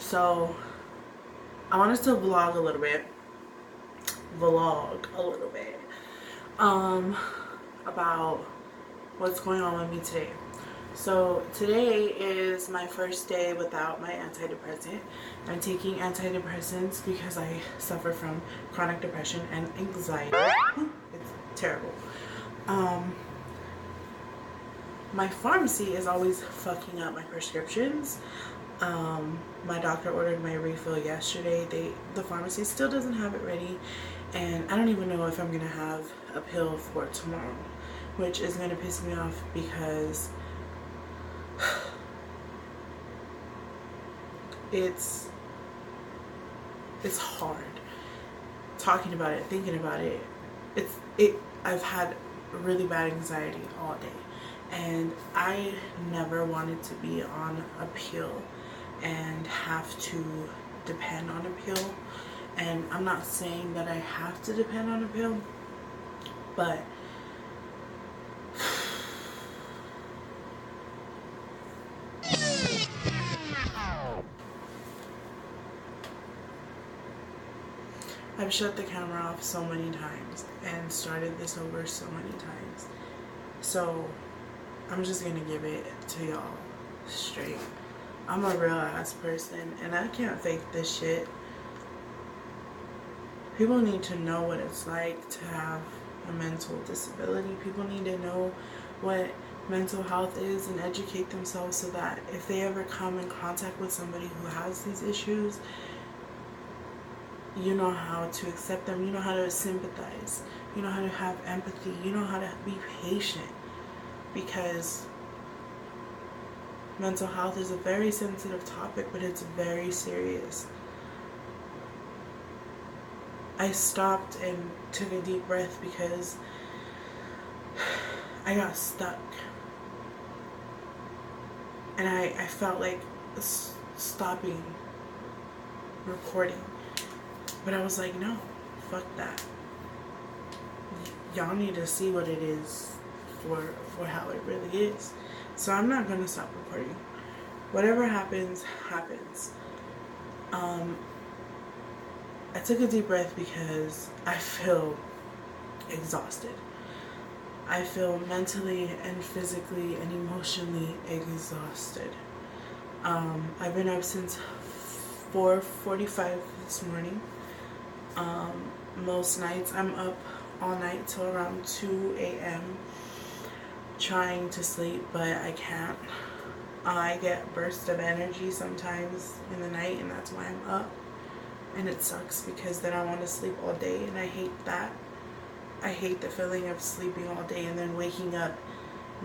So I wanted to vlog a little bit, um, about what's going on with me today. So today is my first day without my antidepressant. I'm taking antidepressants because I suffer from chronic depression and anxiety. It's terrible. Um, my pharmacy is always fucking up my prescriptions. My doctor ordered my refill yesterday. The pharmacy still doesn't have it ready, and I don't even know if I'm gonna have a pill for tomorrow, which is gonna piss me off because it's hard talking about it, thinking about it. I've had really bad anxiety all day, and I never wanted to be on a pill and have to depend on a pill. And I'm not saying that I have to depend on a pill, but I've shut the camera off so many times and started this over so many times. So I'm just gonna give it to y'all straight. I'm a real ass person and I can't fake this shit. People need to know what it's like to have a mental disability. People need to know what mental health is and educate themselves so that if they ever come in contact with somebody who has these issues, you know how to accept them, you know how to sympathize, you know how to have empathy, you know how to be patient, because mental health is a very sensitive topic, but it's very serious. I stopped and took a deep breath because I got stuck, and I felt like stopping recording, but I was like, no, fuck that. Y'all need to see what it is for how it really is. So I'm not gonna stop recording. Whatever happens, happens. I took a deep breath because I feel exhausted. I feel mentally and physically and emotionally exhausted. I've been up since 4:45 this morning. Most nights I'm up all night till around 2 a.m. trying to sleep, but I can't. I get bursts of energy sometimes in the night, and that's why I'm up. And it sucks because then I want to sleep all day, and I hate that. I hate the feeling of sleeping all day and then waking up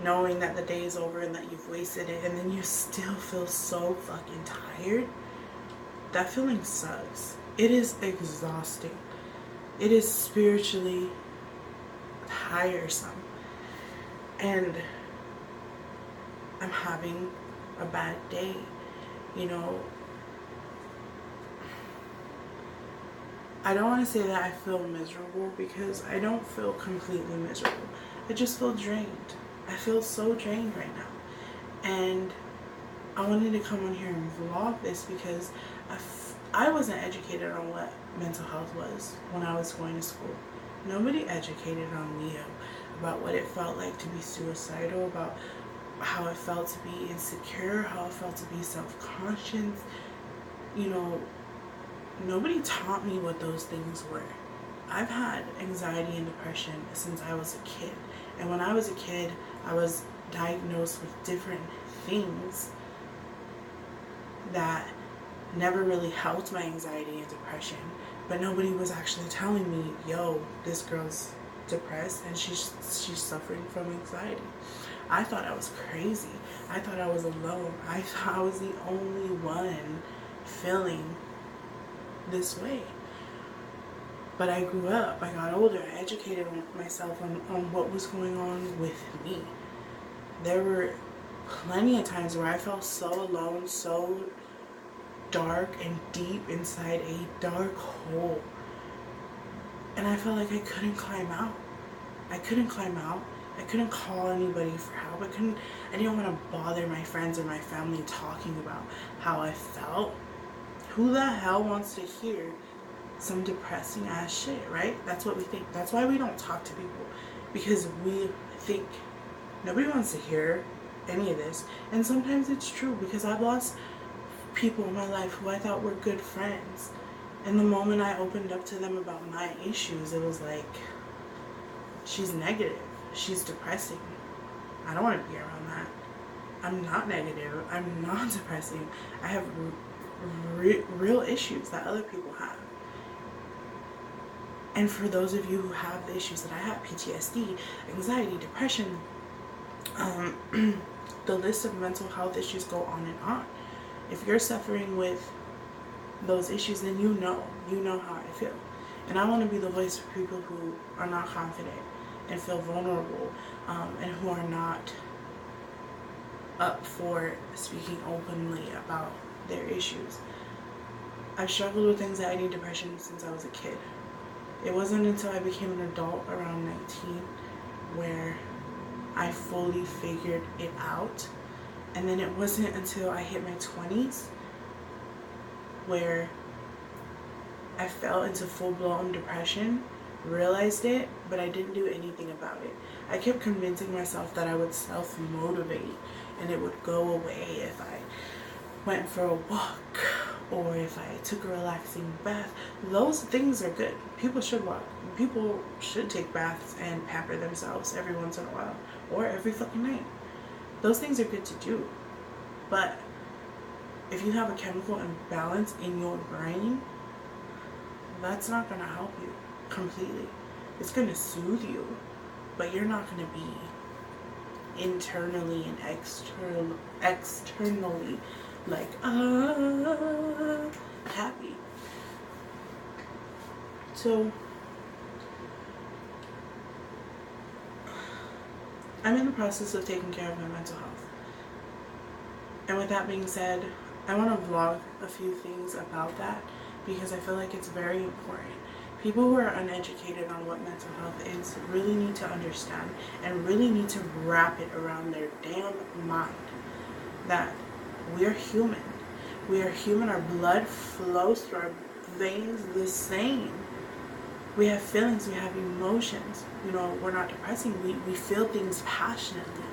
knowing that the day is over and that you've wasted it, and then you still feel so fucking tired. That feeling sucks. It is exhausting. It is spiritually tiresome. And I'm having a bad day, you know. I don't want to say that I feel miserable because I don't feel completely miserable. I just feel drained. I feel so drained right now. And I wanted to come on here and vlog this because I wasn't educated on what mental health was when I was going to school. Nobody educated on me about what it felt like to be suicidal, about how it felt to be insecure, how it felt to be self-conscious. You know, nobody taught me what those things were. I've had anxiety and depression since I was a kid. And when I was a kid, I was diagnosed with different things that never really helped my anxiety and depression. But nobody was actually telling me, yo, this girl's depressed and she's suffering from anxiety. I thought I was crazy. I thought I was alone. I thought I was the only one feeling this way. But I grew up, I got older, I educated myself on what was going on with me. There were plenty of times where I felt so alone, so dark and deep inside a dark hole. And I felt like I couldn't climb out. I couldn't climb out. I couldn't call anybody for help. I didn't want to bother my friends or my family talking about how I felt. Who the hell wants to hear some depressing ass shit, right? That's what we think. That's why we don't talk to people, because we think nobody wants to hear any of this. And sometimes it's true, because I've lost people in my life who I thought were good friends, and the moment I opened up to them about my issues, it was like, she's negative, she's depressing. I don't want to be around that. I'm not negative, I'm not depressing. I have real issues that other people have. And for those of you who have the issues that I have, PTSD, anxiety, depression, the list of mental health issues go on and on. If you're suffering with those issues, then you know how I feel. And I want to be the voice for people who are not confident and feel vulnerable, and who are not up for speaking openly about their issues. I've struggled with anxiety and depression since I was a kid. It wasn't until I became an adult around 19 where I fully figured it out. And then it wasn't until I hit my 20s where I fell into full-blown depression, realized it, but I didn't do anything about it. I kept convincing myself that I would self-motivate and it would go away if I went for a walk or if I took a relaxing bath. Those things are good. People should walk. People should take baths and pamper themselves every once in a while, or every fucking night. Those things are good to do. But if you have a chemical imbalance in your brain, that's not going to help you completely. It's going to soothe you, but you're not going to be internally and externally like happy. So I'm in the process of taking care of my mental health. And with that being said, I want to vlog a few things about that because I feel like it's very important. People who are uneducated on what mental health is really need to understand and really need to wrap it around their damn mind that we're human. We are human. Our blood flows through our veins the same. We have feelings. We have emotions. You know, we're not depressing. We feel things passionately.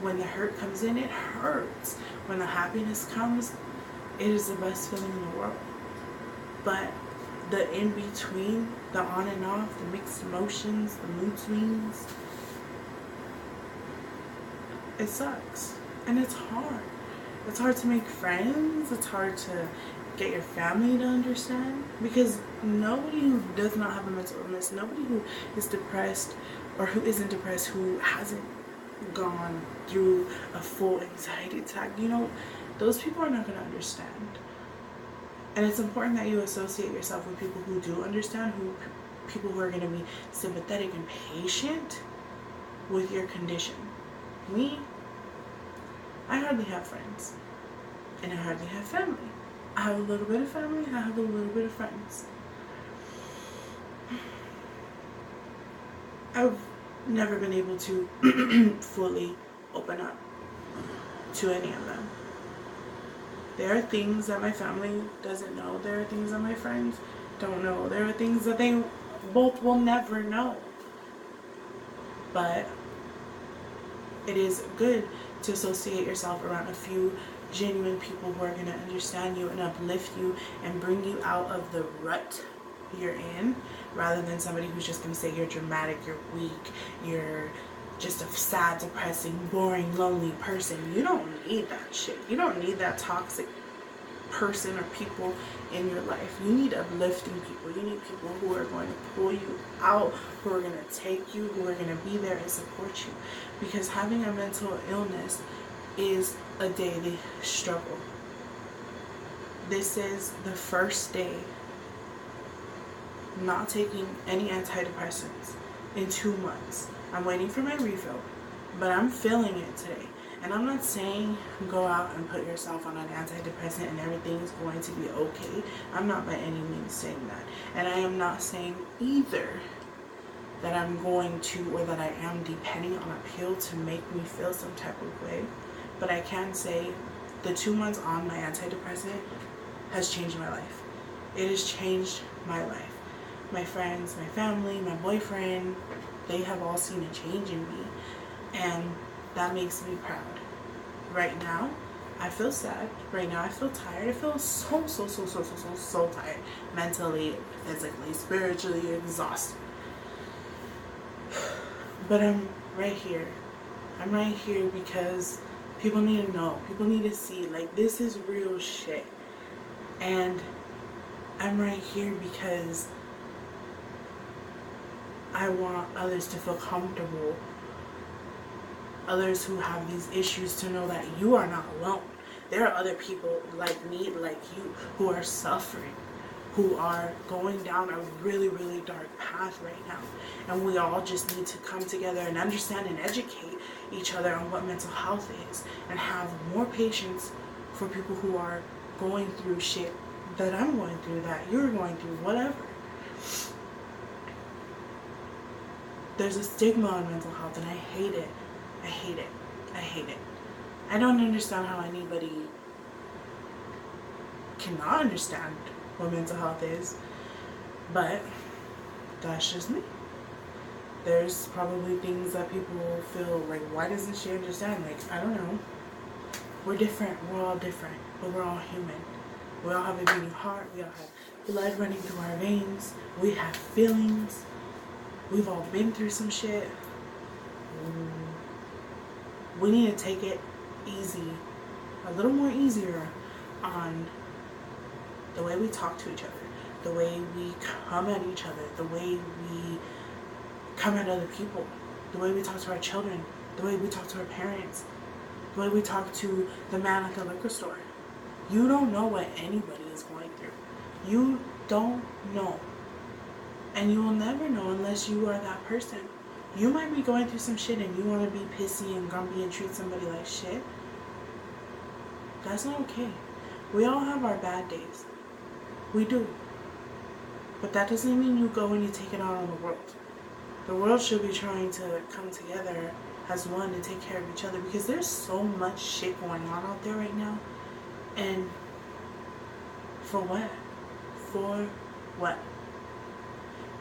When the hurt comes in, it hurts. When the happiness comes, it is the best feeling in the world. But the in-between, the on and off, the mixed emotions, the mood swings, it sucks. And it's hard. It's hard to make friends. It's hard to get your family to understand, because nobody who does not have a mental illness, nobody who is depressed or who isn't depressed, who hasn't gone through a full anxiety attack, you know, those people are not going to understand. And it's important that you associate yourself with people who do understand, people who are going to be sympathetic and patient with your condition. Me, I hardly have friends, and I hardly have family. I have a little bit of family, I have a little bit of friends. I've never been able to fully open up to any of them. There are things that my family doesn't know. There are things that my friends don't know. There are things that they both will never know. But it is good to associate yourself around a few genuine people who are going to understand you and uplift you and bring you out of the rut you're in, rather than somebody who's just going to say you're dramatic, you're weak, you're just a sad, depressing, boring, lonely person. You don't need that shit. You don't need that toxic person or people in your life. You need uplifting people. You need people who are going to pull you out, who are going to take you, who are going to be there and support you. Because having a mental illness is a daily struggle. This is the first day not taking any antidepressants in 2 months. I'm waiting for my refill, but I'm feeling it today. And I'm not saying go out and put yourself on an antidepressant and everything is going to be okay. I'm not by any means saying that. And I am not saying either that I'm going to, or that I am depending on a pill to make me feel some type of way. But I can say the 2 months on my antidepressant has changed my life. It has changed my life. My friends, my family, my boyfriend, they have all seen a change in me. And that makes me proud. Right now, I feel sad. Right now, I feel tired. I feel so tired. Mentally, physically, spiritually exhausted. But I'm right here. I'm right here because people need to know. People need to see, like, this is real shit. And I'm right here because I want others to feel comfortable. Others who have these issues to know that you are not alone. There are other people like me, like you, who are suffering, who are going down a really, really dark path right now. And we all just need to come together and understand and educate each other on what mental health is, and have more patience for people who are going through shit that I'm going through, that you're going through, whatever. There's a stigma on mental health, and I hate it. I hate it. I hate it. I don't understand how anybody cannot understand what mental health is, but that's just me. There's probably things that people feel like, why doesn't she understand? Like, I don't know. We're different. We're all different, but we're all human. We all have a beating heart. We all have blood running through our veins. We have feelings. We've all been through some shit. We need to take it easy, a little more easier on the way we talk to each other, the way we come at each other, the way we come at other people, the way we talk to our children, the way we talk to our parents, the way we talk to the man at the liquor store. You don't know what anybody is going through. You don't know. And you will never know unless you are that person. You might be going through some shit and you want to be pissy and grumpy and treat somebody like shit. That's not okay. We all have our bad days. We do. But that doesn't mean you go and you take it out on the world. The world should be trying to come together as one and take care of each other, because there's so much shit going on out there right now. And for what? For what?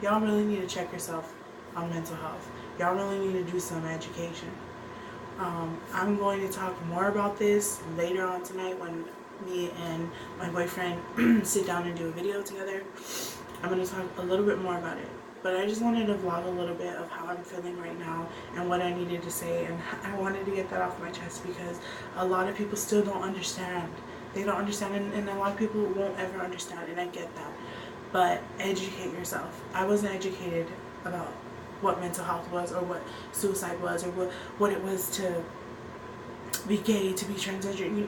Y'all really need to check yourself on mental health. Y'all really need to do some education. I'm going to talk more about this later on tonight when me and my boyfriend sit down and do a video together. I'm going to talk a little bit more about it. But I just wanted to vlog a little bit of how I'm feeling right now and what I needed to say. And I wanted to get that off my chest because a lot of people still don't understand. They don't understand, and a lot of people won't ever understand, and I get that. But educate yourself. I wasn't educated about what mental health was, or what suicide was, or what it was to be gay, to be transgender.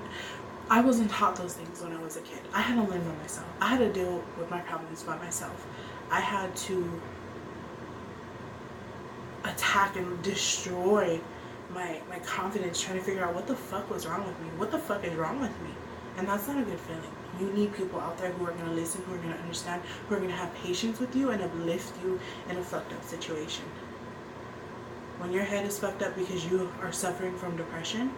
I wasn't taught those things when I was a kid. I had to learn by myself. I had to deal with my problems by myself. I had to attack and destroy my confidence, trying to figure out what the fuck was wrong with me. What the fuck is wrong with me? And that's not a good feeling. You need people out there who are going to listen, who are going to understand, who are going to have patience with you and uplift you in a fucked up situation. When your head is fucked up because you are suffering from depression,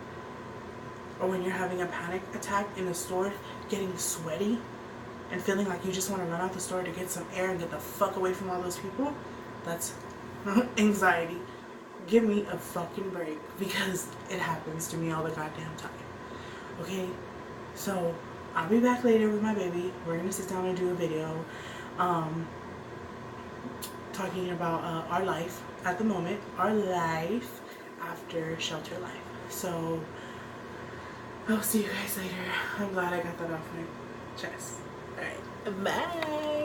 or when you're having a panic attack in a store, getting sweaty and feeling like you just want to run out the store to get some air and get the fuck away from all those people, that's anxiety. Give me a fucking break, because it happens to me all the goddamn time. Okay? So I'll be back later with my baby. We're gonna sit down and do a video talking about our life at the moment, our life after shelter life. So I'll see you guys later. I'm glad I got that off my chest. Alright, bye.